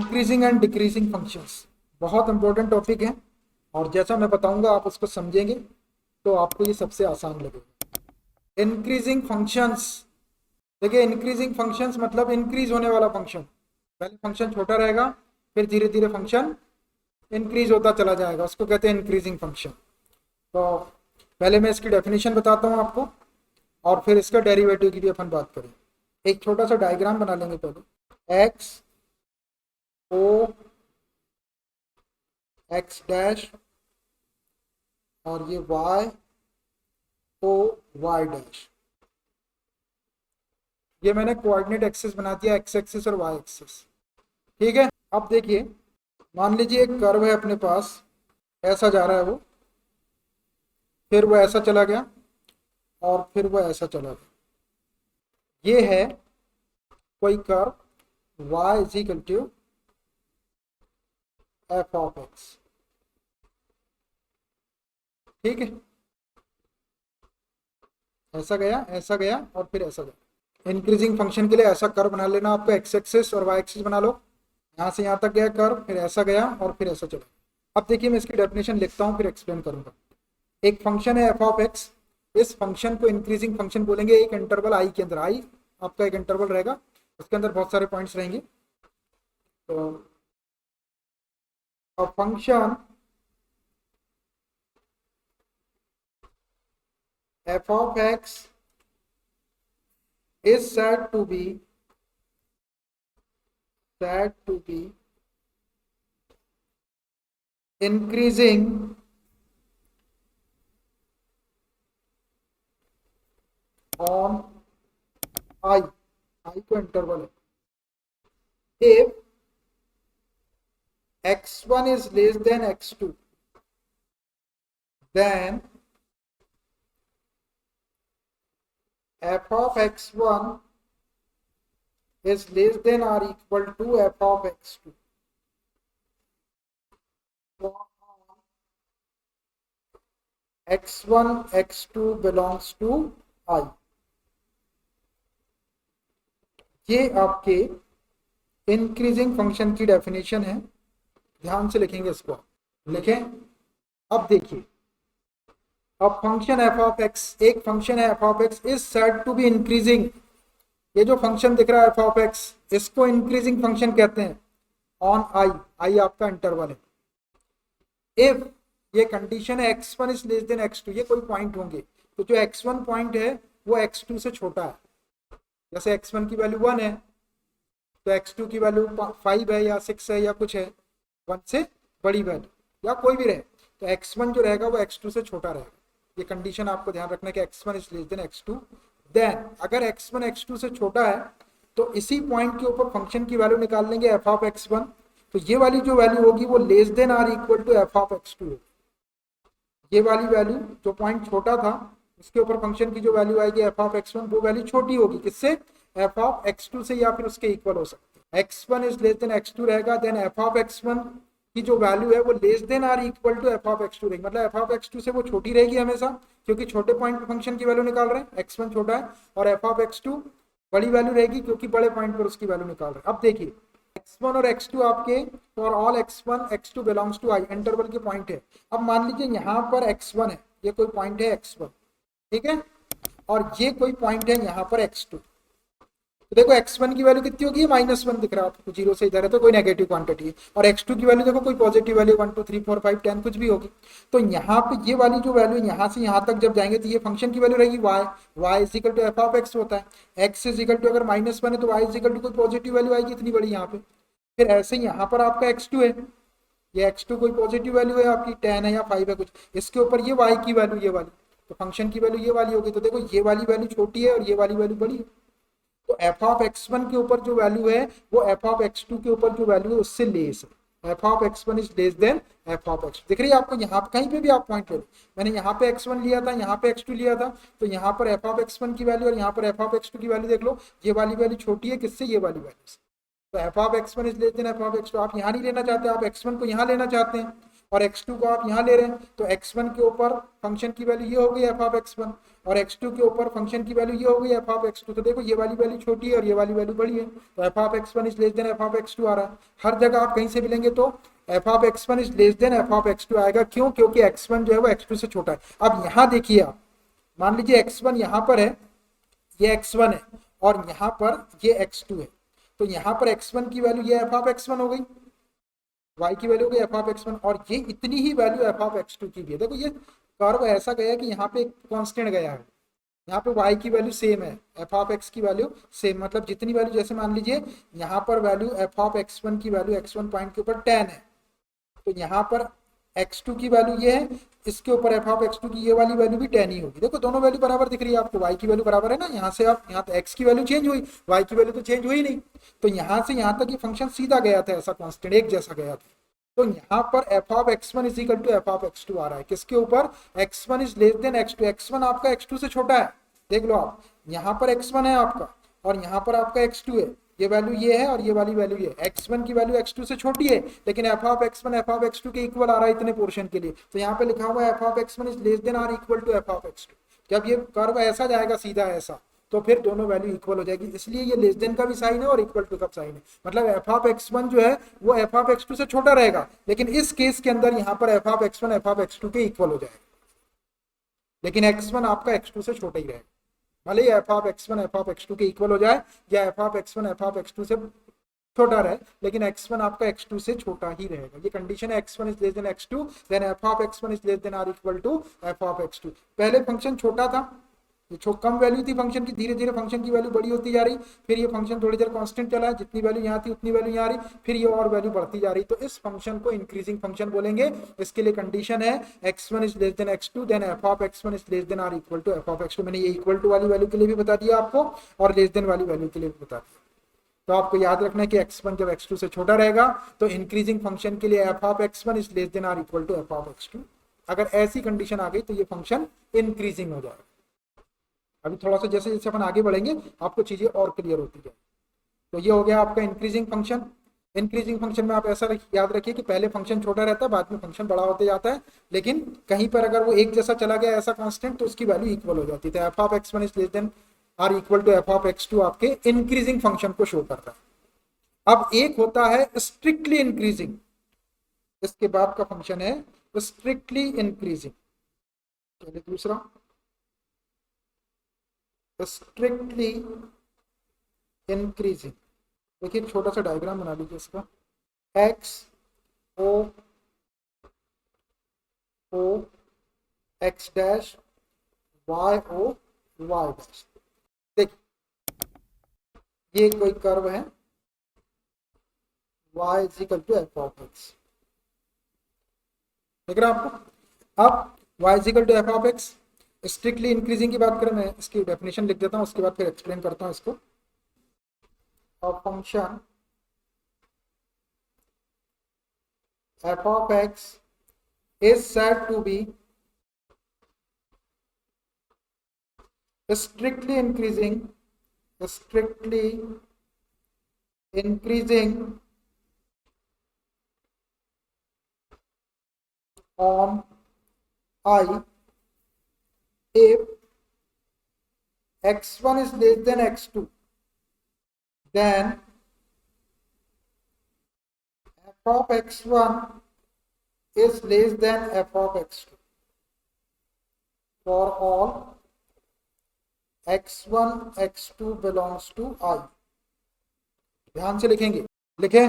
Increasing and decreasing functions बहुत important topic है, और जैसा मैं बताऊंगा आप उसको समझेंगे तो आपको ये सबसे आसान लगेगा। इंक्रीजिंग फंक्शंस, देखिए इंक्रीजिंग फंक्शंस मतलब इंक्रीज होने वाला फंक्शन। पहले फंक्शन छोटा रहेगा, फिर धीरे धीरे फंक्शन इंक्रीज होता चला जाएगा, उसको कहते हैं इंक्रीजिंग फंक्शन। तो पहले मैं इसकी डेफिनेशन बताता हूँ आपको, और फिर इसका डेरिवेटिव की भी अपन बात करें। एक छोटा सा डायग्राम बना लेंगे पहले। एक्स ओ एक्स डैश और ये वाई ओ वाई डैश, ये मैंने कोऑर्डिनेट एक्सिस बना दिया, एक्स एक्सिस और वाई एक्सिस। ठीक है, अब देखिए मान लीजिए एक कर्व है अपने पास, ऐसा जा रहा है वो, फिर वो ऐसा चला गया और फिर वो ऐसा चला गया। ये है कोई curve y is equal to f of x. ठीक है, ऐसा गया और फिर ऐसा गया। इंक्रीजिंग फंक्शन के लिए ऐसा कर्व बना लेना आपको, एक्स एक्सिस और वाई एक्सिस बना लो। यहाँ से यहाँ तक गया कर्व, फिर ऐसा गया और फिर ऐसा चला। अब देखिए मैं इसकी डेफिनेशन लिखता हूँ फिर एक्सप्लेन करूंगा। एक फंक्शन है एफ ऑफ एक्स, इस फंक्शन को इंक्रीजिंग फंक्शन बोलेंगे। एक इंटरवल आई के अंदर, आई आपका एक इंटरवल रहेगा, उसके अंदर बहुत सारे पॉइंट्स रहेंगे। तो a function f of x is said to be increasing on I को इंटरवल है, if x1 is less than x2 then f of x1 is less than or equal to f of x2. x1 x2 belongs to I। ये आपके increasing function की definition है, ध्यान से लिखेंगे इसको, लिखें। अब देखिए, अब फंक्शन एफ ऑफ एक्स, एक फंक्शन है f of x is said to be increasing. ये जो फंक्शन दिख रहा है एफ ऑफ एक्स, इसको इंक्रीजिंग फंक्शन कहते हैं ऑन आई, आई आपका इंटरवल है। इफ ये कंडीशन है x1 is less than x2, ये कोई पॉइंट होंगे, तो जो x1 पॉइंट है वो x2 से छोटा है। जैसे x1 की वैल्यू 1 है तो x2 की वैल्यू 5 है या 6 है या कुछ है, 1 से बड़ी वैल्यू या कोई भी रहे, तो x1 जो रहेगा वो x2 से छोटा रहेगा। ये कंडीशन आपको ध्यान रखना है कि x1 is less than x2। Then अगर x1 x2 से छोटा है तो इसी पॉइंट के ऊपर फंक्शन की वैल्यू निकाल लेंगे एफ ऑफ x1। तो ये वाली जो वैल्यू होगी वो less than or equal to f of x2 होगी। ये वाली वैल्यू जो पॉइंट छोटा था उसके ऊपर फंक्शन की जो वैल्यू आएगी एफ ऑफ x1, वो वैल्यू छोटी होगी, किससे? एफ ऑफ x2 से, या फिर उसके इक्वल हो सकती है। x1 is less than x2 रहेगा, देन एफ ऑफ x1 की जो वैल्यू है वो less than or equal to f of x2 रहेगी। मतलब एफ ऑफ x2 से वो छोटी रहेगी हमेशा, क्योंकि छोटे पॉइंट पर फंक्शन की वैल्यू निकाल रहे हैं, x1 छोटा है, और एफ ऑफ x2 बड़ी वैल्यू रहेगी क्योंकि बड़े पॉइंट पर उसकी वैल्यू निकाल रहे हैं। अब देखिए x1 और x2 आपके for all x1 x2 belongs to I, interval के पॉइंट है। अब मान लीजिए यहाँ पर x1 है, ये कोई पॉइंट है x1, ठीक है, और ये कोई पॉइंट है यहाँ पर x2। तो देखो x1 की वैल्यू कितनी होगी, -1 दिख रहा है आपको, 0 से इधर है तो कोई नेगेटिव क्वांटिटी है, और x2 की वैल्यू देखो कोई पॉजिटिव वैल्यू 1 2 3 4 5 10 कुछ भी होगी। तो यहाँ पे ये वाली जो वैल्यू यहाँ से यहाँ तक जब जाएंगे तो ये फंक्शन की वैल्यू रहेगी y is equal to f of x होता है। x इज इक्वल टू अगर -1 है तो y इज इक्वल टू कोई पॉजिटिव वैल्यू आएगी इतनी बड़ी यहाँ पे। फिर ऐसे यहाँ पर आपका x2 है, ये x2 कोई पॉजिटिव वैल्यू है आपकी 10 है या 5 है कुछ, इसके ऊपर ये y की वैल्यू ये वाली, तो फंक्शन की वैल्यू ये वाली होगी। तो देखो ये वाली वैल्यू छोटी है और ये वाली वैल्यू बड़ी है, तो एफ ऑफ x1 के ऊपर जो वैल्यू है वो एफ ऑफ x2 के ऊपर जो वैल्यू है उससे लेस है। F of x1 is less then f of x2। दिख रही है आपको, यहाँ पे कहीं पे भी आप पॉइंट ले लो, मैंने यहाँ पे x1 लिया था, यहाँ पे x2 लिया था, तो यहाँ पर एफ ऑफ x1 की वैल्यू और यहाँ पर एफ ऑफ x2 की वैल्यू देख लो, ये वाली वैल्यू छोटी है किससे, ये वाली वैल्यू से। तो F of x1 is less then f of x2, आप यहाँ नहीं लेना चाहते, आप x1 को यहाँ लेना चाहते हैं और x2 को आप यहाँ ले रहे हैं, तो x1 के ऊपर फंक्शन की वैल्यू ये हो गई एफ ऑफ x1, और x2 के ऊपर फंक्शन की वैल्यू ये हो गई एफ ऑफ x2। तो देखो ये वाली वैल्यू छोटी है और ये वाली वैल्यू बड़ी है, तो F of x1 is less then f of x2 आ रहा है। हर जगह आप कहीं से भी लेंगे तो F of x1 is less then f of x2 आएगा। क्यों? क्योंकि x1 जो है वो x2 से छोटा है। अब यहाँ देखिए आप, मान लीजिए x1 यहाँ पर है, ये x1 है और यहाँ पर ये x2 है, तो यहाँ पर x1 की वैल्यू ये एफ ऑफ x1 हो गई, y की वैल्यू हो गई एफ ऑफ x1, और ये इतनी ही वैल्यू एफ ऑफ x2 की भी है। देखो ये कर्व ऐसा गया कि यहाँ पे एक कांस्टेंट गया है, यहाँ पे y की वैल्यू सेम है, एफ ऑफ x की वैल्यू सेम, मतलब जितनी वैल्यू, जैसे मान लीजिए यहाँ पर वैल्यू एफ ऑफ x1 की वैल्यू x1 पॉइंट के ऊपर 10 है, तो यहाँ पर x2 की वैल्यू ये है, इसके ऊपर एफ ऑफ x2 की ये वाली वैल्यू भी 10 ही होगी। देखो दोनों वैल्यू बराबर दिख रही है आपको, y की वैल्यू बराबर है ना, यहाँ से आप, यहाँ तो x की वैल्यू चेंज हुई, y की वैल्यू तो चेंज हुई नहीं, तो यहाँ से यहाँ तक ये फंक्शन सीधा गया था, ऐसा कांस्टेंट एक जैसा गया था। तो यहाँ पर f of x1 is equal to f of x2 आ रहा है, किसके ऊपर? x1 is less than x2, x1 आपका x2 से छोटा है, देख लो आप, यहाँ पर x1 है आपका और यहाँ पर आपका x2 है, ये वैल्यू ये है और ये वाली वैल्यू ये, x1 की वैल्यू x2 से छोटी है, लेकिन f of x1 f of x2 के इक्वल आ रहा है इतने पोर्शन के लिए, तो यहाँ पे लिखा हुआ है f of x1 is less than or equal to f of x2। जब ये कर्व ऐसा जाएगा सीधा ऐसा, तो फिर दोनों वैल्यू इक्वल हो जाएगी, इसलिए ये लेस देन का भी साइन है और इक्वल टू का साइन है, मतलब एफ ऑफ x1 जो है वो एफ ऑफ x2 से छोटा रहेगा, लेकिन इस केस के अंदर यहाँ पर f of x1 f of x2 के इक्वल हो जाएगा, लेकिन x1 आपका x2 से छोटा ही रहेगा, भले ही f of x1 f of x2 के इक्वल हो जाए या F of x1 f of x2 से छोटा रहे, लेकिन x1 आपका x2 से छोटा ही रहेगा। ये कंडीशन है x1 is less than x2, then f of x1 is less than or equal to f of x2। पहले फंक्शन छोटा था, ये कम वैल्यू थी फंक्शन की, धीरे धीरे फंक्शन की वैल्यू बड़ी होती जा रही, फिर ये फंक्शन थोड़ी देर कांस्टेंट चला है, जितनी वैल्यू यहाँ थी उतनी वैल्यू यहाँ आ रही, फिर ये और वैल्यू बढ़ती जा रही, तो इस फंक्शन को इंक्रीजिंग फंक्शन बोलेंगे। इसके लिए कंडीशन है x1 is less than x2, then f of x1 is less than or equal to f of x2। मैंने ये इक्वल टू वाली वैल्यू के लिए भी बता दिया आपको और लेस देन वाली वैल्यू के लिए भी बता दिया। तो आपको याद रखना है कि x1 जब x2 से छोटा रहेगा तो इंक्रीजिंग फंक्शन के लिए f of x1 is less than or equal to f of x2। अगर ऐसी कंडीशन आ गई तो ये फंक्शन इंक्रीजिंग हो जाएगा। अभी थोड़ा सा जैसे जैसे अपन आगे बढ़ेंगे आपको चीजें और क्लियर होती जाए। तो ये हो गया आपका इंक्रीजिंग फंक्शन। इंक्रीजिंग फंक्शन में आप ऐसा याद रखिए कि पहले फंक्शन छोटा रहता है, बाद में फंक्शन बड़ा होते जाता है, लेकिन कहीं पर अगर वो एक जैसा चला गया ऐसा कांस्टेंट तो उसकी वैल्यू इक्वल हो जाती है। F of x1 is less than or equal to f of x2 आपके इंक्रीजिंग फंक्शन को शो करता है। अब एक होता है स्ट्रिक्टली इंक्रीजिंग, इसके बाद का फंक्शन है स्ट्रिक्टली इंक्रीजिंग। चलिए दूसरा स्ट्रिक्टली इंक्रीजिंग। देखिए छोटा सा डायग्राम बना लीजिए इसका, x O O x dash y O y dash. देखिए ये कोई कर्व है y is equal to f of x, देख रहे हैं आपको। अब y is equal to f of x, strictly increasing की बात करें, मैं इसकी डेफिनेशन लिख देता हूं, उसके बाद फिर एक्सप्लेन करता हूं इसको। और function f of x is said to be strictly increasing on I if x1 is less than x2, then f of x1 is less than f of x2 for all x1 x2 belongs to I। ध्यान से लिखेंगे, लिखे,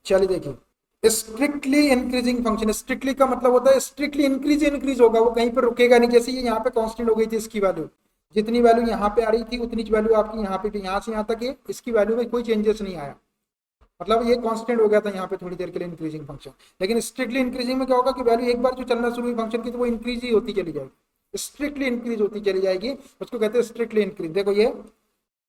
चलिए देखिए strictly increasing function. Strictly का मतलब होता है स्ट्रिक्टली इंक्रीज होगा, वो कहीं पर रुकेगा नहीं। जैसे ये यहाँ पे कांस्टेंट हो गई थी इसकी वैल्यू, जितनी वैल्यू यहाँ पे आ रही थी उतनी वैल्यू आपकी यहाँ पे भी, यहाँ से यहाँ तक ये इसकी वैल्यू में कोई चेंजेस नहीं आया, मतलब ये कांस्टेंट हो गया था यहाँ पे थोड़ी देर के लिए इंक्रीजिंग फंक्शन। लेकिन स्ट्रिक्टली इंक्रीजिंग में क्या होगा कि वैल्यू एक बार जो चलना शुरू हुई फंक्शन की तो वो इंक्रीज ही होती चली जाएगी, स्ट्रिक्टली इंक्रीज होती चली जाएगी, उसको कहते हैं स्ट्रिक्टली इंक्रीज। देखो ये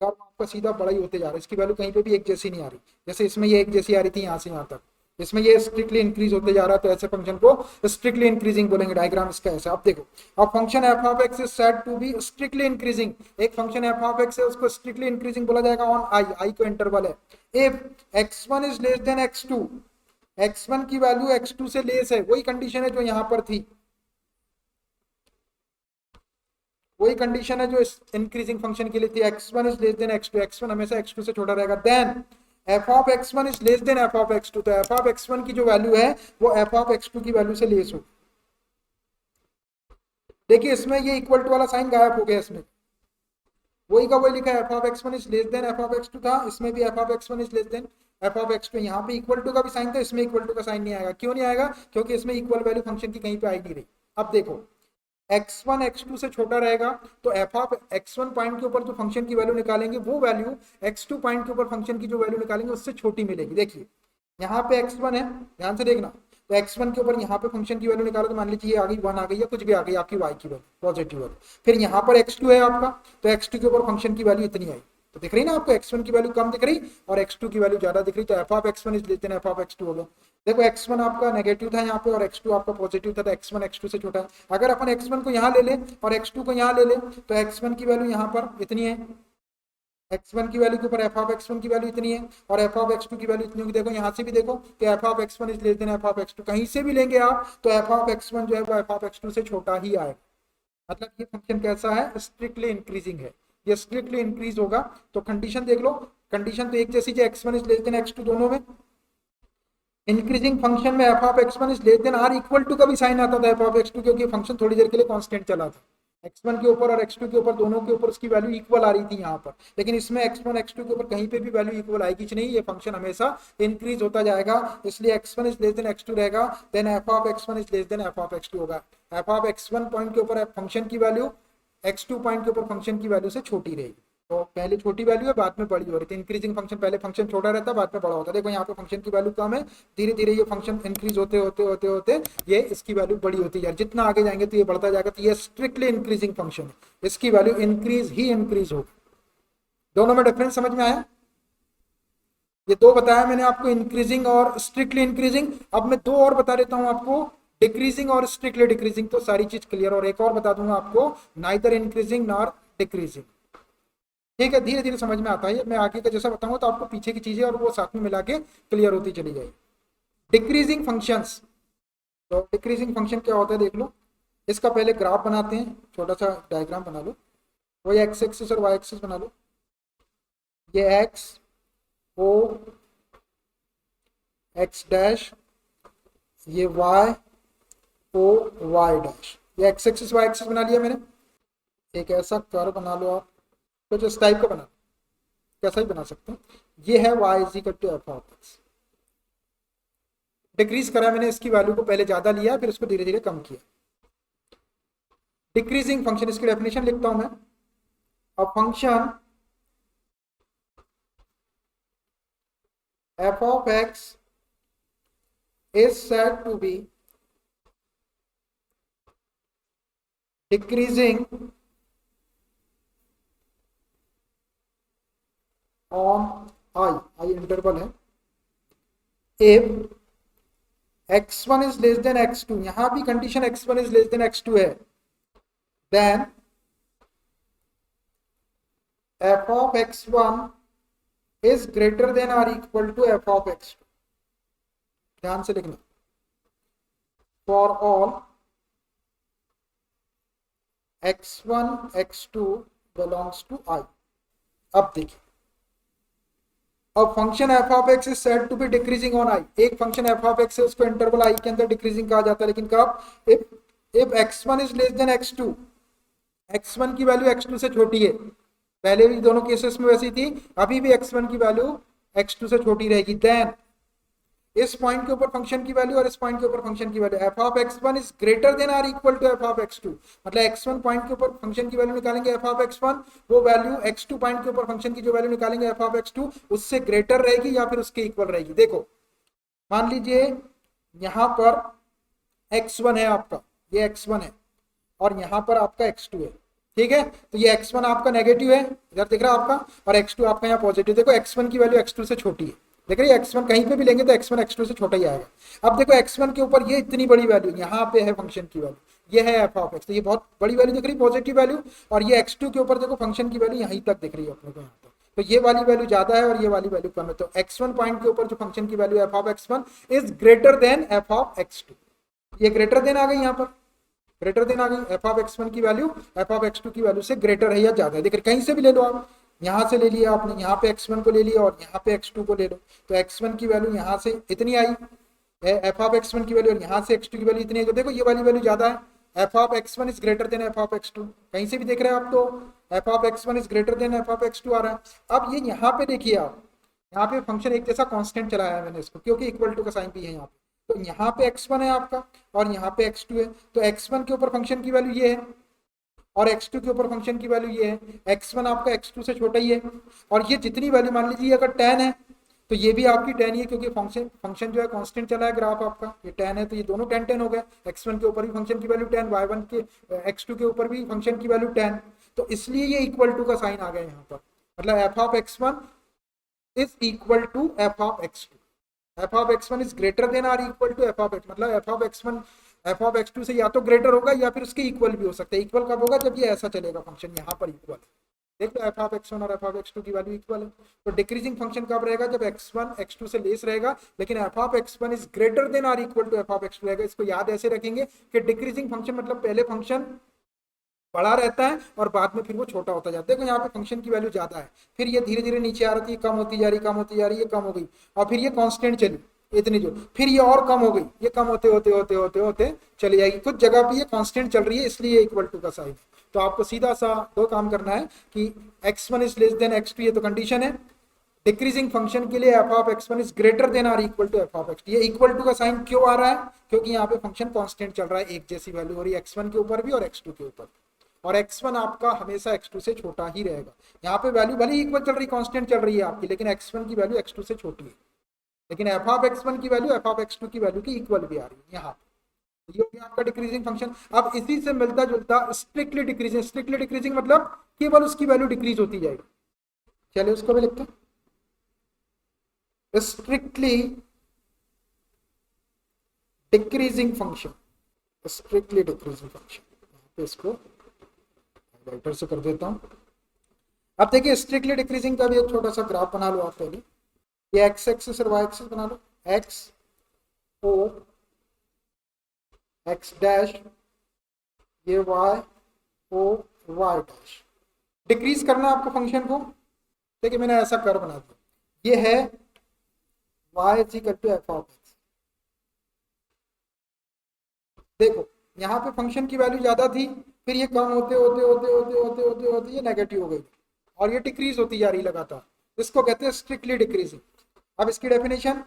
आपका सीधा बड़ा ही होते जा रहा है, इसकी वैल्यू कहीं पे भी एक जैसी नहीं आ रही, जैसे इसमें ये एक जैसी आ रही थी यहाँ से यहाँ तक, इसमें ये स्ट्रिक्टली इंक्रीज होते जा रहा है, तो ऐसे फंक्शन को स्ट्रिक्टली इंक्रीजिंग बोलेंगे। डायग्राम इसका ऐसा, आप देखो अब function f of x is said to be strictly increasing. एक फंक्शन एफ ऑफ एक्स है उसको स्ट्रिक्टली इंक्रीजिंग बोला जाएगा ऑन आई, आई को इंटरवल है, if x1 is less than x2, x1 की वैल्यू x2 से लेस है, वही कंडीशन है जो यहाँ पर थी। वही कंडीशन है जो इस इंक्रीजिंग फंक्शन के लिए थी, x1 is less than x2, x1 हमेशा x2 से छोटा रहेगा, then f of x1 is less than f of x2, तो f ऑफ x1 की जो वैल्यू है वो f ऑफ x2 की वैल्यू से लेस हो। देखिए इसमें ये इक्वल टू वाला साइन गायब हो गया, इसमें वही का वही लिखा है, f of x1 is less than f of x2 था, इसमें भी f of x1 is less than f of x2, यहाँ पे इक्वल टू का भी साइन था, इसमें इक्वल टू का साइन नहीं आएगा। क्यों नहीं आएगा? क्योंकि इसमें इक्वल वैल्यू फंक्शन की कहीं पे आई नहीं रही। अब देखो x1 x2 से छोटा रहेगा तो f ऑफ x1 पॉइंट के ऊपर जो फंक्शन की वैल्यू निकालेंगे वो वैल्यू x2 पॉइंट के ऊपर फंक्शन की जो वैल्यू निकालेंगे उससे छोटी मिलेगी। देखिए यहाँ पे x1 है, ध्यान से देखना, तो x1 के ऊपर यहाँ पे फंक्शन की वैल्यू निकालो तो मान लीजिए ये आ गई 1 आ गई या कुछ भी आ गई आपकी y की वैल्यू पॉजिटिव वैल्यू, फिर यहाँ पर x2 है आपका, तो x2 के ऊपर फंक्शन की वैल्यू इतनी आई, तो दिख रही ना आपको x1 की वैल्यू कम दिख रही और x2 की वैल्यू ज्यादा दिख रही, तो f ऑफ x1 इज लेते हैं f ऑफ x2 हो गया। देखो x1 आपका नेगेटिव था यहाँ पे और x2 आपका पॉजिटिव था, तो x1 x2 से छोटा है। अगर अपन x1 को यहाँ ले लें और x2 को यहाँ ले लें तो x1 की वैल्यू यहाँ पर इतनी है, x1 की वैल्यू के ऊपर f ऑफ x1 की वैल्यू इतनी है और f ऑफ x2 की वैल्यू इतनी होगी। देखो यहाँ से भी देखो कि f of x1 is less than f of x2, कहीं से भी लेंगे आप तो f ऑफ x1 जो है वो f ऑफ x2 से छोटा ही आएगा। मतलब ये फंक्शन कैसा है? स्ट्रिक्टली इंक्रीजिंग है, ये स्ट्रिक्टली इंक्रीज होगा। तो कंडीशन देख लो, कंडीशन तो एक जैसी जो x1 is less than x2 दोनों में। इंक्रीजिंग फंक्शन में f of x1 is less than r equal to का भी साइन आता था f ऑफ x2, क्योंकि फंक्शन थोड़ी देर के लिए कांस्टेंट चला था, x1 के ऊपर और x2 के ऊपर दोनों के ऊपर उसकी वैल्यू इक्वल आ रही थी यहाँ पर, लेकिन इसमें x1 x2 के ऊपर कहीं पे भी वैल्यू इक्वल आएगी नहीं, ये फंक्शन हमेशा इंक्रीज होता जाएगा, इसलिए x1 is less than x2 रहेगा, then f of x1 is less than f of x2 होगा। f ऑफ x1 पॉइंट के ऊपर फंक्शन की वैल्यू x2 पॉइंट के ऊपर फंक्शन की वैल्यू से छोटी रहेगी, तो पहले छोटी वैल्यू है बाद में बड़ी हो रही थी। इंक्रीजिंग फंक्शन पहले फंक्शन छोटा रहता है बाद में बड़ा होता है। देखो यहाँ पे फंक्शन की वैल्यू कम है, धीरे धीरे ये फंक्शन इंक्रीज होते होते होते होते ये इसकी वैल्यू बड़ी होती है, जितना आगे जाएंगे तो ये बढ़ता जाएगा, तो ये स्ट्रिक्टली इंक्रीजिंग फंक्शन है, इसकी वैल्यू इंक्रीज ही इंक्रीज होगी। दोनों में डिफरेंस समझ में आया? ये दो बताया मैंने आपको, इंक्रीजिंग और स्ट्रिक्टली इंक्रीजिंग। अब मैं दो और बता देता हूँ आपको, डिक्रीजिंग और स्ट्रिक्टली डिक्रीजिंग, तो सारी चीज क्लियर। और एक और बता दूंगा आपको, नाइदर इंक्रीजिंग नॉर डिक्रीजिंग। ठीक है, धीरे धीरे समझ में आता है, मैं आगे का जैसा बताऊंगा तो आपको पीछे की चीजें और वो साथ में मिला के क्लियर होती चली जाएगी। डिक्रीजिंग फंक्शंस, तो डिक्रीजिंग फंक्शन क्या होता है देख लो, इसका पहले ग्राफ बनाते हैं, छोटा सा डायग्राम बना लो, वही एक्स एक्सिस और वाई एक्सिस बना लो, ये एक्स ओ एक्स डैश, ये वाई ओ वाई डैश, ये एक्स एक्सिस वाई एक्सिस बना लिया मैंने। एक ऐसा कर्व बना लो आप, कुछ इस टाइप का बना, कैसा ही बना सकते हैं। ये है y is equal to f of x, decrease करा मैंने, इसकी वैल्यू को पहले ज्यादा लिया फिर उसको धीरे धीरे कम किया। डिक्रीजिंग फंक्शन, इसकी डेफिनेशन लिखता हूं मैं, a function f of x is said to be decreasing on I interval है, if x1 is less than x2, यहां भी condition x1 is less than x2 है, then f of x1 is greater than or equal to f of x2। ध्यान से लिखना, for all x1 x2 belongs to I। अब देखिए, अब function f of x is said to be decreasing on I, एक function f of x है उसको interval I के अंदर डिक्रीजिंग कहा जाता है, लेकिन कब? if x1 is less than x2, x1 की वैल्यू x2 से छोटी है, पहले भी दोनों केसेस में वैसी थी, अभी भी x1 की वैल्यू x2 से छोटी रहेगी, देन इस पॉइंट के ऊपर फंक्शन की वैल्यू और इस पॉइंट के ऊपर फंक्शन की value f of x1 is greater than or equal to f of x2, मतलब x1 पॉइंट के ऊपर फंक्शन की वैल्यू निकालेंगे f ऑफ x1, वो वैल्यू x2 पॉइंट के ऊपर फंक्शन की जो वैल्यू निकालेंगे f ऑफ x2 उससे ग्रेटर रहेगी या फिर उसके इक्वल रहेगी। देखो मान लीजिए यहां पर x1 है आपका, ये x1 है और यहां पर आपका x2 है, ठीक है, तो ये x1 आपका नेगेटिव है इधर दिख रहा है आपका, और x2 आपका यहाँ पॉजिटिव। देखो x1 की वैल्यू x2 से छोटी है, देख रही है, x1 कहीं पे भी लेंगे तो x1 x2 से छोटा ही आएगा। अब देखो x1 के ऊपर ये इतनी बड़ी वैल्यू यहाँ पे है फंक्शन की वैल्यू, ये है f ऑफ x, तो ये बहुत बड़ी वैल्यू दिख रही है पॉजिटिव वैल्यू, और ये x2 के ऊपर देखो फंक्शन की वैल्यू यहीं तक दिख रही है अपने को यहाँ पर, तो ये वाली वैल्यू ज्यादा है और ये वाली वैल्यू कम है, तो x1 पॉइंट के ऊपर जो फंक्शन की value f of x1 is greater then f of x2, ये ग्रेटर देन आ गई यहाँ पर, ग्रेटर देन आ गई, एफ ऑफ x1 की वैल्यू एफ ऑफ x2 की वैल्यू से ग्रेटर है या ज्यादा है। देखिए कहीं से भी ले लो आप, यहाँ से ले लिया आपने, यहाँ पे x1 को ले लिया और यहाँ पे x2 को ले लो, तो x1 की वैल्यू यहाँ से इतनी आई, एफ ऑफ x1 की वैल्यू, और यहाँ से x2 की वैल्यू इतनी है, तो देखो ये वाली वैल्यू ज्यादा है, f of x1 is greater then f of x2, कहीं से भी देख रहे हैं आप तो F of x1 is greater then f of x2 आ रहा है। अब ये यहाँ पे देखिए आप, यहाँ पे फंक्शन एक जैसा कांस्टेंट चलाया है मैंने इसको, क्योंकि इक्वल टू का साइन भी है यहाँ पे, तो यहाँ पे x1 है आपका और यहाँ पे x2 है, तो x1 के ऊपर फंक्शन की वैल्यू ये है और x2 के ऊपर फंक्शन की वैल्यू ये है, x1 आपका x2 से छोटा ही है, और ये जितनी वैल्यू मान लीजिए अगर 10 है तो ये भी आपकी 10 ही है, क्योंकि फंक्शन जो है कांस्टेंट चला है ग्राफ आपका, ये 10 है तो ये दोनों 10 10 हो गए, x1 के ऊपर भी फंक्शन की वैल्यू 10, y1 के x2 के ऊपर भी फंक्शन की वैल्यू 10, तो इसलिए ये इक्वल टू का साइन आ गया यहाँ पर, मतलब f of x1 is equal to f of x2, f of x1 is greater than or equal to f of x, मतलब f of x1 f of x2 से या तो ग्रेटर होगा या फिर उसके इक्वल भी हो सकता है। इक्वल कब होगा, जब ये ऐसा चलेगा फंक्शन, यहाँ पर इक्वल है, देख लो एफ ऑफ x1 और एफ ऑफ x2 की वैल्यू इक्वल है। तो डिक्रीजिंग फंक्शन कब रहेगा, जब x1 x2 से लेस रहेगा, लेकिन f of x1 is greater than or equal to f of x2 रहेगा। इसको याद ऐसे रखेंगे कि डिक्रीजिंग फंक्शन मतलब पहले फंक्शन बड़ा रहता है और बाद में फिर वो छोटा होता जाता है। देखो यहाँ पे फंक्शन की वैल्यू ज्यादा है, फिर ये धीरे धीरे नीचे आ रही थी, कम होती जा रही, कम होती जा रही, ये कम हो गई, और फिर ये कांस्टेंट चली इतनी जो, फिर ये और कम हो गई, ये कम होते होते होते होते होते चली जाएगी, कुछ जगह पे ये कांस्टेंट चल रही है, इसलिए इक्वल टू का साइन। तो आपको सीधा सा दो काम करना है कि x1 is less than x2, ये तो कंडीशन है, डिक्रीजिंग फंक्शन के लिए f of x1 is greater than or equal to f of x2। ये इक्वल टू का साइन क्यों आ रहा है, क्योंकि यहाँ पे फंक्शन कांस्टेंट चल रहा है, एक जैसी वैल्यू हो रही है x1 के ऊपर भी और x2 के ऊपर, और x1 आपका हमेशा x2 से छोटा ही रहेगा। यहाँ पे वैल्यू भले ही इक्वल चल रही, कांस्टेंट चल रही है आपकी, लेकिन x1 की वैल्यू x2 से छोटी है, लेकिन एफ ऑफ x1 की वैल्यू एफ ऑफ x2 की वैल्यू की इक्वल भी आ रही है यहाँ, ये हो गया आपका डिक्रीजिंग फंक्शन। अब इसी से मिलता जुलता स्ट्रिक्टली डिक्रीजिंग, स्ट्रिक्टली डिक्रीजिंग मतलब केवल उसकी वैल्यू डिक्रीज होती जाएगी, चलिए उसको भी लिखते हैं, strictly decreasing function, strictly decreasing function, इसको राइटर से कर देता हूं। अब देखिए स्ट्रिक्टली डिक्रीजिंग का भी एक छोटा सा ग्राफ बना लो आप पहले, ये एक्स एक्सिस और वाई एक्सिस बना लो, एक्स ओ एक्स डैश, ये y O y dash, decrease करना आपको फंक्शन को। देखिए मैंने ऐसा कर बना दिया, ये है y is equal to f of x, देखो यहाँ पे फंक्शन की वैल्यू ज्यादा थी, फिर ये कम होते होते होते होते होते होते होते ये नेगेटिव हो गई और ये डिक्रीज होती जा रही लगातार, इसको कहते हैं स्ट्रिक्टली डिक्रीजिंग। अब इसकी definition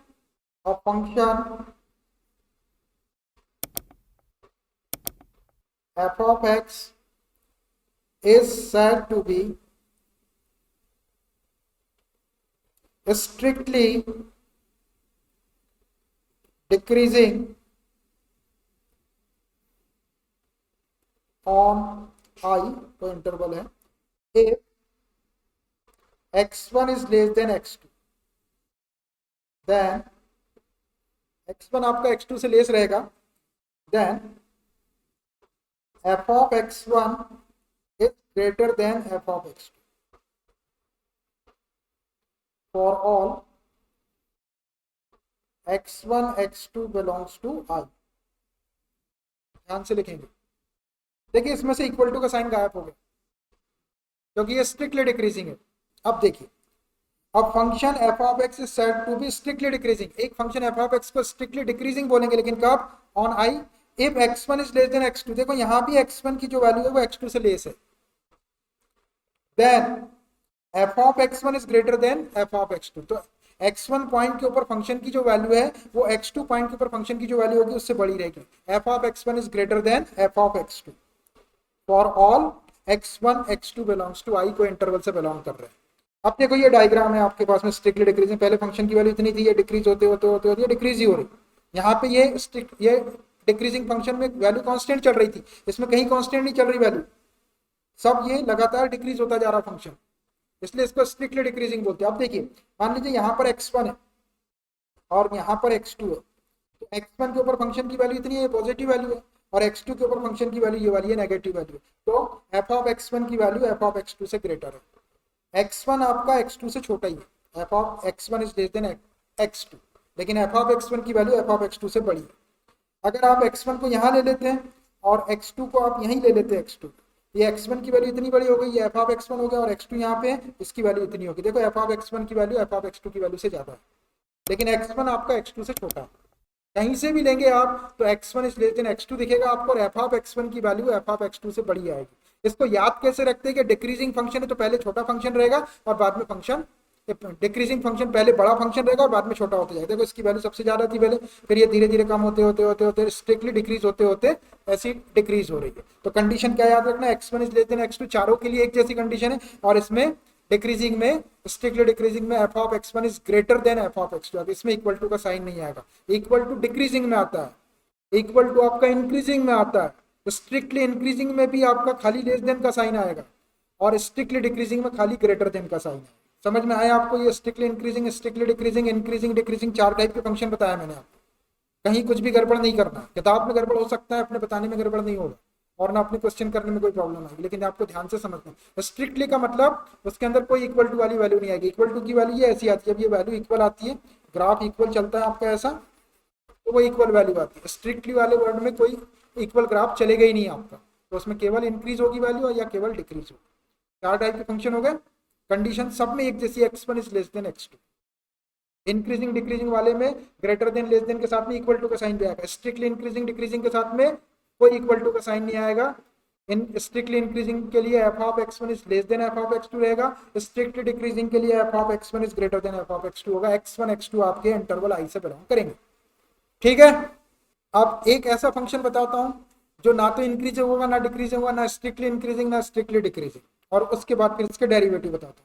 of function f of x is said to be strictly decreasing on I, तो इंटरवल है, if x1 is less than x2, then x1 आपका x2 से लेस रहेगा, then f of x1 is greater than f of x2 for all x1 x2 belongs to I। ध्यान से लिखेंगे, देखिए इसमें से इक्वल टू का साइन गायब हो गया क्योंकि ये स्ट्रिक्टली डिक्रीजिंग है। अब देखिए, अब function f of x is said to be strictly decreasing, एक फंक्शन f of x को स्ट्रिक्टली डिक्रीजिंग बोलेंगे, लेकिन कब, on I if x1 is less than x2, देखो यहाँ भी x1 की जो वैल्यू है वो x2 से लेस है, then f of x1 is greater than f of x2, तो x1 पॉइंट के ऊपर फंक्शन की जो वैल्यू है वो x2 पॉइंट के ऊपर फंक्शन की जो वैल्यू होगी उससे बड़ी रहेगी, f of x1 is greater than f of x2 for all x1 x2 belongs to I, को इंटरवल से बिलोंग कर रहे हैं। अब देखो ये डायग्राम है आपके पास में स्ट्रिक्टली डिक्रीजिंग, पहले फंक्शन की वैल्यू इतनी थी, ये डिक्रीज होते होते होते होते डिक्रीज ही हो रही, यहाँ पे ये डिक्रीजिंग फंक्शन में वैल्यू कांस्टेंट चल रही थी, इसमें कहीं कांस्टेंट नहीं चल रही वैल्यू, सब ये लगातार डिक्रीज होता जा रहा फंक्शन, इसलिए इसको स्ट्रिक्टली डिक्रीजिंग बोलते हैं। अब देखिए मान लीजिए यहाँ पर x1 है और यहाँ पर x2 है, तो x1 के ऊपर फंक्शन की वैल्यू इतनी है, पॉजिटिव वैल्यू है, और x2 के ऊपर फंक्शन की वैल्यू ये वाली है, नेगेटिव वैल्यू, तो f of x1 की वैल्यू f of x2 से ग्रेटर है, x1 आपका x2 से छोटा ही है, f of x1 is less than x2, लेकिन f of x1 की वैल्यू f of x2 से बड़ी है। अगर आप x1 को यहाँ ले लेते हैं और x2 को आप यहीं ले लेते x2, ये x1 की वैल्यू इतनी बड़ी हो गई, ये एफ ऑफ x1 हो गया, और x2 यहाँ पे है, इसकी वैल्यू इतनी होगी। देखो एफ ऑफ x1 की वैल्यू एफ ऑफ x2 की वैल्यू से ज्यादा है, लेकिन x1 आपका x2 से छोटा है। कहीं से भी लेंगे आप तो x1 is less than x2 दिखेगा आपको, और एफ ऑफ x1 की वैल्यू एफ ऑफ x2 से बड़ी आएगी। इसको याद कैसे रखते हैं कि डिक्रीजिंग फंक्शन है तो पहले छोटा फंक्शन रहेगा और बाद में फंक्शन, डिक्रीजिंग फंक्शन पहले बड़ा फंक्शन रहेगा और बाद में छोटा होता जाएगा। देखो इसकी वैल्यू सबसे ज्यादा थी पहले, फिर ये धीरे धीरे कम होते होते होते होते स्ट्रिक्टली डिक्रीज होते होते ऐसी डिक्रीज हो रही है। तो कंडीशन क्या याद रखना, x1 is less than x2 चारों के लिए एक जैसी कंडीशन है, और इसमें डिक्रीजिंग में, स्ट्रिक्टली डिक्रीजिंग में F of x1 is greater then f of x2। अब इसमें इक्वल टू का साइन नहीं आएगा, इक्वल टू डिक्रीजिंग में आता है, इक्वल टू आपका इंक्रीजिंग में आता है, तो स्ट्रिक्टली इंक्रीजिंग में भी आपका खाली लेस देन का साइन आएगा, और स्ट्रिक्टली डिक्रीजिंग में खाली ग्रेटर देन का साइन आएगा। समझ में आया आपको? ये strictly increasing, strictly decreasing, increasing decreasing, चार टाइप के फंक्शन बताया मैंने आपको। कहीं कुछ भी गड़बड़ नहीं करना, किताब में गड़बड़ हो सकता है, अपने बताने में गड़बड़ नहीं होगा, और ना अपने क्वेश्चन करने में कोई प्रॉब्लम आएगी, लेकिन आपको ध्यान से समझना है। स्ट्रिक्टली का मतलब उसके अंदर कोई इक्वल टू वाली वैल्यू नहीं आएगी। इक्वल टू की वैल्यू ये ऐसी आती है, अब ये वैल्यू इक्वल आती है, ग्राफ इक्वल चलता है आपका ऐसा, तो वो इक्वल वैल्यू आती है। स्ट्रिक्टली वाले वर्ड में कोई इक्वल ग्राफ चलेगा ही नहीं आपका, तो उसमें केवल इंक्रीज होगी वैल्यू या केवल डिक्रीज होगी। चार टाइप के फंक्शन हो गए, कंडीशन सब में एक जैसी, x1 is less than x2। Increasing decreasing वाले में ग्रेटर देन लेस देन के साथ में इक्वल टू का साइन भी आएगा, स्ट्रिक्टली इंक्रीजिंग डिक्रीजिंग के साथ में कोई इक्वल टू का साइन नहीं आएगा। इन स्ट्रिक्टली इंक्रीजिंग के लिए f of x1 is less then f of x2 रहेगा, स्ट्रिक्टली डिक्रीजिंग के लिए f of x1 is greater then f of x2 होगा। x1 x2 आपके इंटरवल i से बिलोंग करेंगे, ठीक है। अब एक ऐसा फंक्शन बताता हूं जो ना तो इंक्रीज होगा ना डिक्रीज होगा, ना स्ट्रिक्टली इंक्रीजिंग ना स्ट्रिक्टली डिक्रीजिंग, और उसके बाद फिर इसके डेरिवेटिव बताता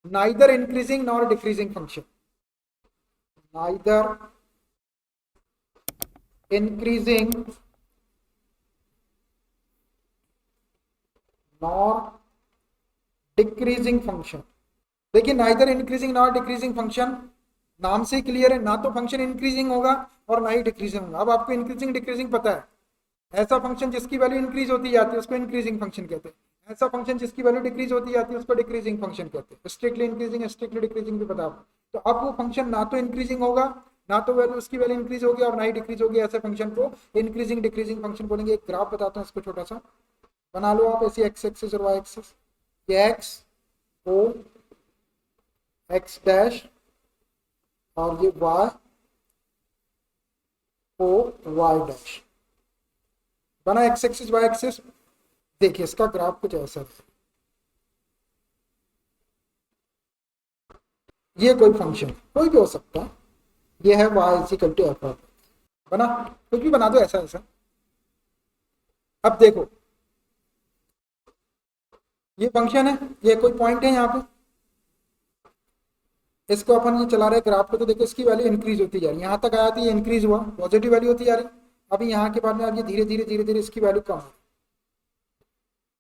हूं। Neither increasing nor decreasing function, neither increasing nor decreasing function. देखिए neither increasing nor decreasing function नाम से क्लियर है, ना तो फंक्शन इंक्रीजिंग होगा और ना ही डिक्रीजिंग होगा। अब आपको इंक्रीजिंग डिक्रीजिंग पता है, ऐसा फंक्शन जिसकी वैल्यू इंक्रीज होती जाती है उसको इंक्रीजिंग फंक्शन कहते हैं, ऐसा फंक्शन जिसकी वैल्यू डिक्रीज होती जाती है उसको डिक्रीजिंग फंक्शन कहते हैं। स्ट्रिक्टली इंक्रीजिंग स्ट्रिक्टली डिक्रीजिंग भी पता आपको। तो अब वो फंक्शन ना तो इंक्रीजिंग होगा, ना तो वैल्यू उसकी वैल्यू इंक्रीज होगी और ना ही डिक्रीज होगी, ऐसे फंक्शन को इंक्रीजिंग डिक्रीजिंग फंक्शन बोलेंगे। एक ग्राफ बताता हूँ, इसको छोटा सा बना लो आप, ऐसी एक्स एक्सिस और वाई एक्सिस, ये एक्स ओ एक्स डैश और ये वाई ओ वाई डैश बना, एक्स एक्सिस वाई एक्सिस। देखिए इसका ग्राफ कुछ ऐसा है, ये कोई फंक्शन कोई भी हो सकता है, ये है y is equal to f of, बना, कुछ भी बना दो ऐसा ऐसा। अब देखो ये फंक्शन है, ये कोई पॉइंट है यहाँ पे, इसको अपन ये चला रहे ग्राफ को, तो देखो इसकी वैल्यू इंक्रीज होती जा रही है, यहाँ तक आया था ये इंक्रीज हुआ, पॉजिटिव वैल्यू होती जा रही। अभी यहाँ के बाद में अब ये धीरे धीरे धीरे धीरे इसकी वैल्यू कम है,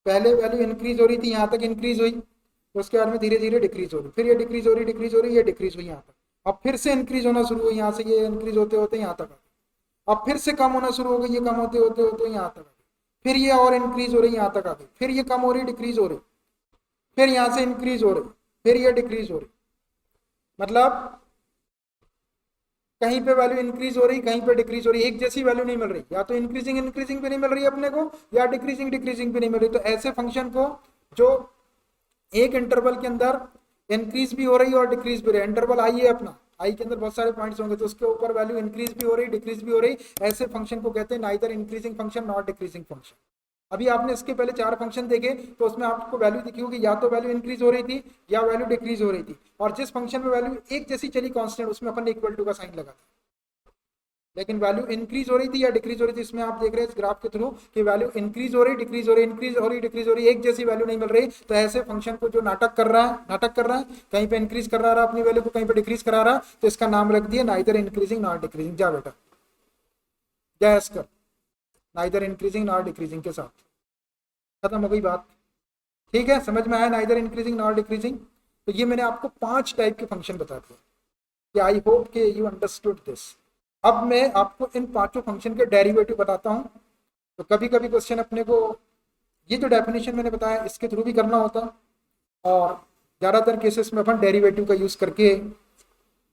पहले वैल्यू इंक्रीज हो रही थी, यहाँ तक इंक्रीज हुई, तो उसके बाद में धीरे धीरे डिक्रीज हो रही, फिर ये डिक्रीज हो रही डिक्रीज हो रही, ये डिक्रीज हुई यहाँ तक, अब फिर से इंक्रीज होना शुरू हुई, यहाँ से ये इंक्रीज होते होते यहाँ तक, अब फिर से कम होना शुरू हो गई, ये कम होते होते होते यहाँ तक, फिर ये और इंक्रीज हो रही यहाँ तक आ गई, फिर ये कम हो रही डिक्रीज हो रही, फिर यहाँ से इंक्रीज हो रही, फिर ये डिक्रीज हो रही। मतलब कहीं पे वैल्यू इंक्रीज हो रही, कहीं पे डिक्रीज हो रही, एक जैसी वैल्यू नहीं मिल रही, या तो इंक्रीजिंग इंक्रीजिंग भी नहीं मिल रही अपने को, या डिक्रीजिंग डिक्रीजिंग भी नहीं मिल रही। तो ऐसे फंक्शन को जो एक इंटरवल के अंदर इंक्रीज भी हो रही है और डिक्रीज भी हो रही है, इंटरवल आई है अपना, आई के अंदर बहुत सारे पॉइंट्स होंगे, तो उसके ऊपर वैल्यू इंक्रीज भी हो रही डिक्रीज भी हो रही, ऐसे फंक्शन को कहते हैं neither increasing function not decreasing function. अभी आपने इसके पहले चार फंक्शन देखे, तो उसमें आपको वैल्यू दिखी होगी, या तो वैल्यू इंक्रीज हो रही थी या वैल्यू डिक्रीज हो रही थी, और जिस फंक्शन में वैल्यू एक जैसी चली कांस्टेंट, उसमें अपन ने इक्वल टू का साइन लगा था। लेकिन वैल्यू इंक्रीज हो रही थी या डिक्रीज हो रही थी, इसमें आप देख रहे हैं इस ग्राफ के थ्रू कि वैल्यू इंक्रीज हो रही डिक्रीज हो रही, इंक्रीज हो रही डिक्रीज हो रही, एक जैसी वैल्यू नहीं मिल रही। तो ऐसे फंक्शन को जो नाटक कर रहा है, कहीं पे इंक्रीज करा रहा है अपनी वैल्यू को, कहीं पे डिक्रीज करा रहा है, तो इसका नाम रख दिया नाइदर इंक्रीजिंग नॉट डिक्रीजिंग। जा बेटा गैस कर, नाइदर इंक्रीजिंग नॉट डिक्रीजिंग के साथ खत्म हो गई बात, ठीक है। समझ में आया नाइदर इंक्रीजिंग नॉट डिक्रीजिंग। तो ये मैंने आपको 5 टाइप के फंक्शन बता दिए, कि आई होप के यू अंडरस्टूड दिस। अब मैं आपको इन 5 फंक्शन के डेरिवेटिव बताता हूं। तो कभी कभी क्वेश्चन अपने को ये जो डेफिनेशन मैंने बताया इसके थ्रू भी करना होता, और ज़्यादातर केसेस में अपन डेरिवेटिव का यूज़ करके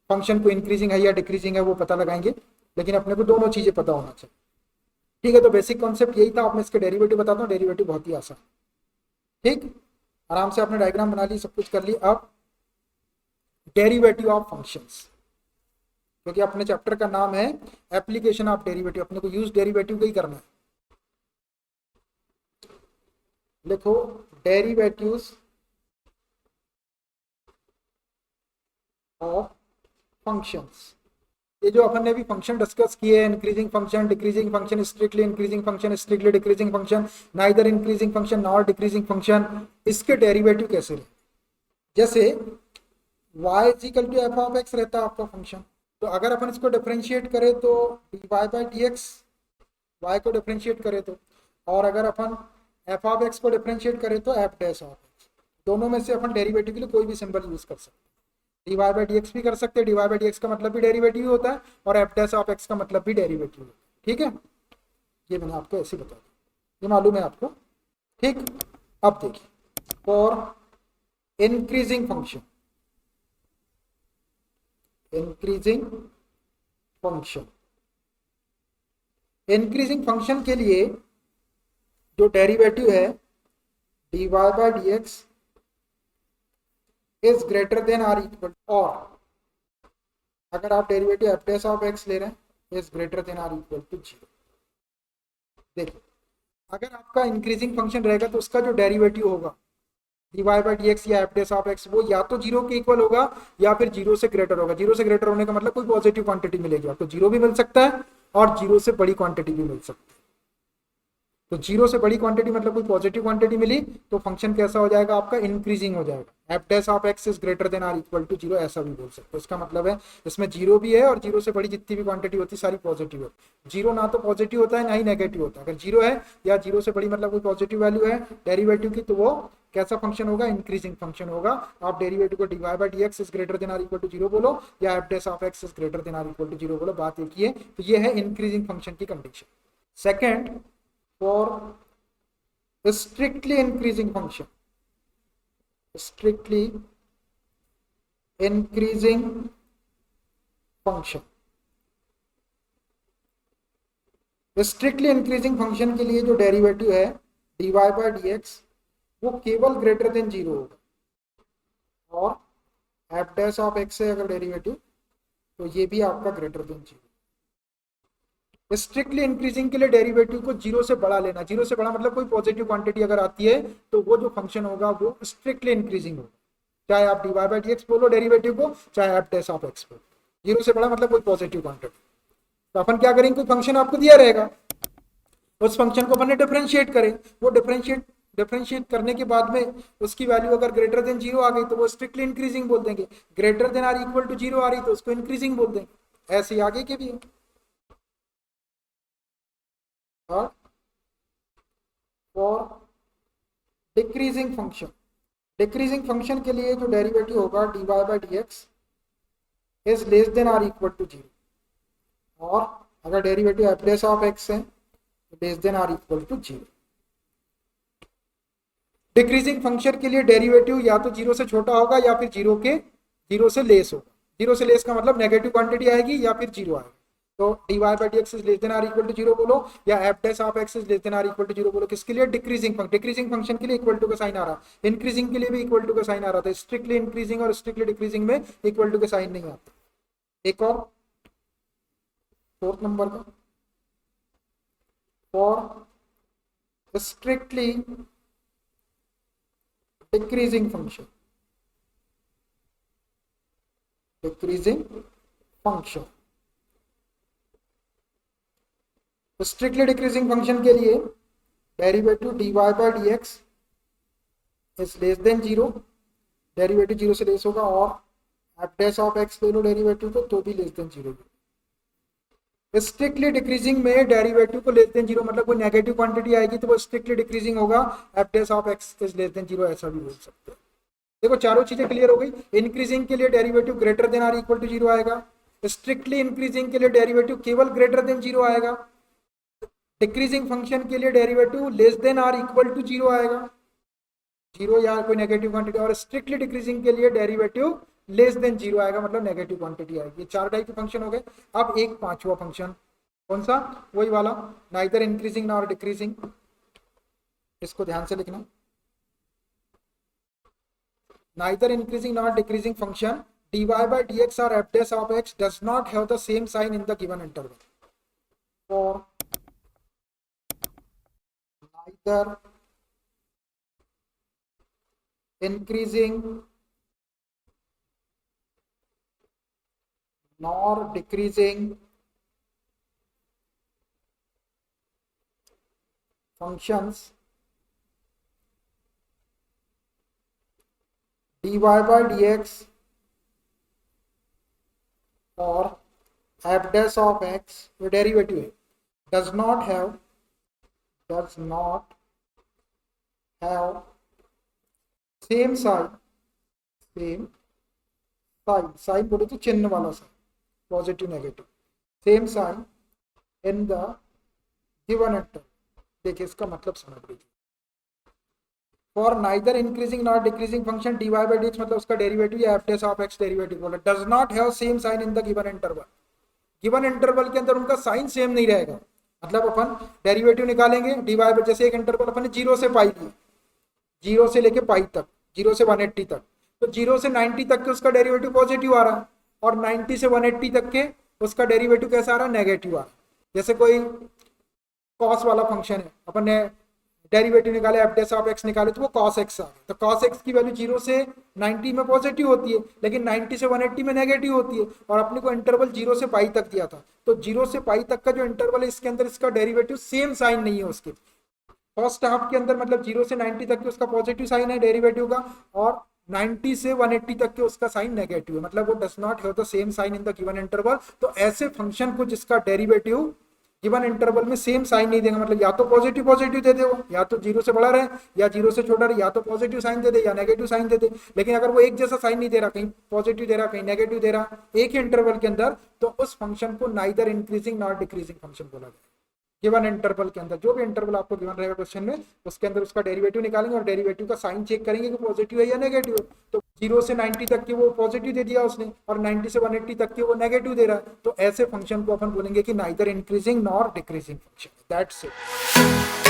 फंक्शन को इंक्रीजिंग है या डिक्रीजिंग है वो पता लगाएंगे, लेकिन अपने को दोनों चीज़ें पता होना चाहिए। ठीक है, तो बेसिक कॉन्सेप्ट यही था। अब मैं इसके डेरिवेटिव बताता हूँ। डेरिवेटिव बहुत ही आसान, ठीक, आराम से आपने डायग्राम बना ली, सब कुछ कर ली। अब डेरिवेटिव ऑफ फंक्शंस, क्योंकि अपने चैप्टर का नाम है एप्लीकेशन ऑफ डेरिवेटिव, अपने को यूज डेरिवेटिव का ही करना है। लिखो डेरिवेटिव्स ऑफ फंक्शंस। ये जो अपन ने अभी फंक्शन डिस्कस किए हैं, increasing function, decreasing function, strictly increasing function, strictly decreasing function, neither increasing function nor decreasing function, इसके डेरिवेटिव कैसे लें। जैसे y equal to f of x रहता है आपका फंक्शन, तो अगर अपन इसको डिफरेंशिएट करें तो dy by d x, y को डिफरेंशिएट करें तो, और अगर अपन एफ ऑफ एक्स को डिफरेंशिएट करें तो एफ डैश ऑफ एक्स। दोनों में से अपन डेरिवेटिव के लिए कोई भी सिंबल यूज कर सकते हैं। dy बाई डी एक्स भी कर सकते हैं, dy बाई डी एक्स का मतलब भी डेरिवेटिव होता है, और एफ डैश ऑफ एक्स का मतलब भी डेरिवेटिव होता है। ठीक है, ये मैंने आपको ऐसे बता दिया, ये मालूम है आपको, ठीक। अब देखिए, for increasing function, increasing function, increasing function के लिए जो डेरिवेटिव है dy by d x is greater than or equal, और अगर आप derivative f dash of x ले रहे हैं is greater than or equal to 0। देखिए, अगर आपका इंक्रीजिंग फंक्शन रहेगा तो उसका जो डेरिवेटिव होगा dy बाई डी एक्स या एफ डैश ऑफ एक्स, वो या तो 0 के इक्वल होगा या फिर 0 से ग्रेटर होगा। 0 से ग्रेटर होने का मतलब कोई पॉजिटिव क्वांटिटी मिलेगी आपको, 0 भी मिल सकता है और 0 से बड़ी क्वांटिटी भी मिल सकती है। तो 0 से बड़ी क्वांटिटी मतलब कोई पॉजिटिव क्वांटिटी मिली तो फंक्शन कैसा हो जाएगा आपका, इंक्रीजिंग हो जाएगा। F dash of x is greater than or equal to 0, ऐसा भी बोल सकते हो। इसका मतलब है इसमें 0 भी है और 0 से बड़ी जितनी भी क्वांटिटी होती है सारी पॉजिटिव है। 0 ना तो पॉजिटिव होता है ना ही नेगेटिव होता है। अगर 0 है या 0 से बड़ी मतलब कोई पॉजिटिव वैल्यू है डेरिवेटिव की, तो वो कैसा फंक्शन होगा, इंक्रीजिंग फंक्शन होगा। आप डेरिवेटिव को dy by d x is greater than or equal to 0 बोलो या f dash of x is greater than or equal to 0 बोलो, बात एक ही है। तो ये है इंक्रीजिंग फंक्शन की condition. Second, for strictly increasing function, strictly increasing function, strictly increasing function के लिए जो डेरिवेटिव है dy बाई डी एक्स वो केवल ग्रेटर देन 0 होगा, और एफ डैश ऑफ एक्स है अगर डेरिवेटिव तो ये भी आपका ग्रेटर देन 0। स्ट्रिक्टली इंक्रीजिंग के लिए डेरिवेटिव को 0 से बड़ा लेना। 0 से बड़ा मतलब कोई पॉजिटिव क्वांटिटी अगर आती है तो वो जो फंक्शन होगा वो स्ट्रिक्टली इंक्रीजिंग होगा, चाहे आप dy बाई डी एक्स बोलो डेरिवेटिव को, चाहे एफ डैश ऑफ एक्स बोलो। 0 से बड़ा मतलब कोई पॉजिटिव क्वांटिटी। तो अपन क्या करेंगे, कोई फंक्शन आपको दिया रहेगा, उस फंक्शन को अपन ने डिफरेंशिएट करें, वो डिफरेंशिएट करने के बाद में उसकी वैल्यू अगर ग्रेटर देन 0 आ गई तो वो स्ट्रिक्टली इंक्रीजिंग बोल देंगे। Greater than or equal to 0 आ रही तो उसको इंक्रीजिंग बोल देंगे। ऐसे ही आगे के भी है। For decreasing function, decreasing function के लिए जो डेरिवेटिव होगा dy by d x is less than or equal to 0, और अगर derivative f dash of x है तो less than or equal to 0। Decreasing function के लिए डेरिवेटिव या तो 0 से छोटा होगा या फिर 0 से लेस होगा। 0 से लेस का मतलब नेगेटिव क्वांटिटी आएगी या फिर 0 आएगा। तो dy by d x is less than or equal to 0 बोलो या f dash of x is less than or equal to 0 बोलो। किसके लिए, डिक्रीजिंग फंक्शन। डिक्रीजिंग फंक्शन के लिए इक्वल टू का साइन आ रहा, इंक्रीजिंग के लिए भी इक्वल टू का साइन आ रहा था। स्ट्रिक्टली इंक्रीजिंग और स्ट्रिक्टली डिक्रीजिंग में इक्वल टू का साइन नहीं आता। एक और 4th नंबर का, for strictly decreasing function, decreasing function, strictly decreasing function के लिए derivative dy by d x is less then 0, derivative 0 से लेस होगा, और एफ डैश ऑफ एक्स ले लो डेरिवेटिव को तो भी लेस देन 0। स्ट्रिक्टली डिक्रीजिंग में डेरिवेटिव को लेस देन 0 मतलब कोई नेगेटिव क्वांटिटी आएगी तो वो स्ट्रिक्टली डिक्रीजिंग होगा, F dash of x is less then 0, ऐसा भी बोल सकते हैं। देखो चारों चीजें क्लियर हो गई। इंक्रीजिंग के लिए derivative greater than or equal to 0 आएगा, स्ट्रिक्टली इंक्रीजिंग के लिए डेरिवेटिव केवल ग्रेटर देन 0 आएगा, डिक्रीजिंग फंक्शन के लिए derivative less than or equal to 0 आएगा, 0 या कोई नेगेटिव क्वांटिटी, और स्ट्रिक्टली डिक्रीजिंग के लिए डेरिवेटिव लेस देन 0 आएगा मतलब नेगेटिव क्वांटिटी आएगी। ये 4 टाइप के फंक्शन हो गए। अब एक 5वां फंक्शन कौन सा? वही वाला, नाइदर इंक्रीजिंग नॉर डिक्रीजिंग। इसको ध्यान से लिखना। Neither increasing nor decreasing function dy by dx or f dash of x does not have the same sign in the given interval. For neither increasing nor decreasing functions dy by dx और f dash of x ये derivative है, does not have same sign, sign बोले तो चिन्ह वाला sign, positive negative, same sign in the given interval. देखिए इसका मतलब समझ लीजिए। For neither increasing not decreasing function dy by dx मतलब उसका डेरिवेटिव या f dash of x derivative बोला, does not have same sign in the given interval. Given interval के अंदर उनका साइन सेम नहीं रहेगा। मतलब अपन डेरिवेटिव निकालेंगे dy by, जैसे एक इंटरवल अपन ने 0 से पाई लिया, 0 से लेके पाई तक, 0 से 180 तक, तो 0 से 90 तक के उसका डेरिवेटिव पॉजिटिव आ रहा है और 90 से 180 तक के उसका डेरिवेटिव कैसा आ रहा है? नेगेटिव आ रहा है। जैसे कोई कॉस वाला फंक्शन है, अपन ने डेरिवेटिव निकाले एफ डैश ऑफ एक्स निकाले तो वो कॉस एक्स आ गया, तो कॉस एक्स की वैल्यू 0 से 90 में पॉजिटिव होती है लेकिन 90 से 180 में नेगेटिव होती है। और अपने को इंटरवल 0 से पाई तक दिया था, तो 0 से पाई तक का जो इंटरवल है इसके अंदर इसका डेरिवेटिव सेम साइन नहीं है उसके। फर्स्ट हाफ के अंदर मतलब 0 से 90 तक के उसका पॉजिटिव साइन है डेरिवेटिव का, और 90 से 180 तक के उसका साइन नेगेटिव है, मतलब वो does not have the same sign in the given interval. तो ऐसे फंक्शन को जिसका डेरिवेटिव गिवन इंटरवल में सेम साइन नहीं देगा, मतलब या तो पॉजिटिव पॉजिटिव दे दे, वो या तो 0 से बड़ा रहे या 0 से छोटा रहे, या तो पॉजिटिव साइन दे दे या नेगेटिव साइन दे दे। लेकिन अगर वो एक जैसा साइन नहीं दे रहा, कहीं पॉजिटिव दे रहा कहीं नेगेटिव दे रहा, एक ही इंटरवल के अंदर, तो उस फंक्शन को neither increasing not decreasing function बोला जाए। गिवन इंटरवल के अंदर जो भी इंटरवल आपको गिवन रहेगा क्वेश्चन में, उसके अंदर उसका डेरिवेटिव निकालेंगे और डेरिवेटिव का साइन चेक करेंगे कि पॉजिटिव है या नेगेटिव है। तो 0 से 90 तक की वो पॉजिटिव दे दिया उसने और 90 से 180 तक की वो नेगेटिव दे रहा है, तो ऐसे फंक्शन को अपन बोलेंगे कि neither increasing nor decreasing function. That's it.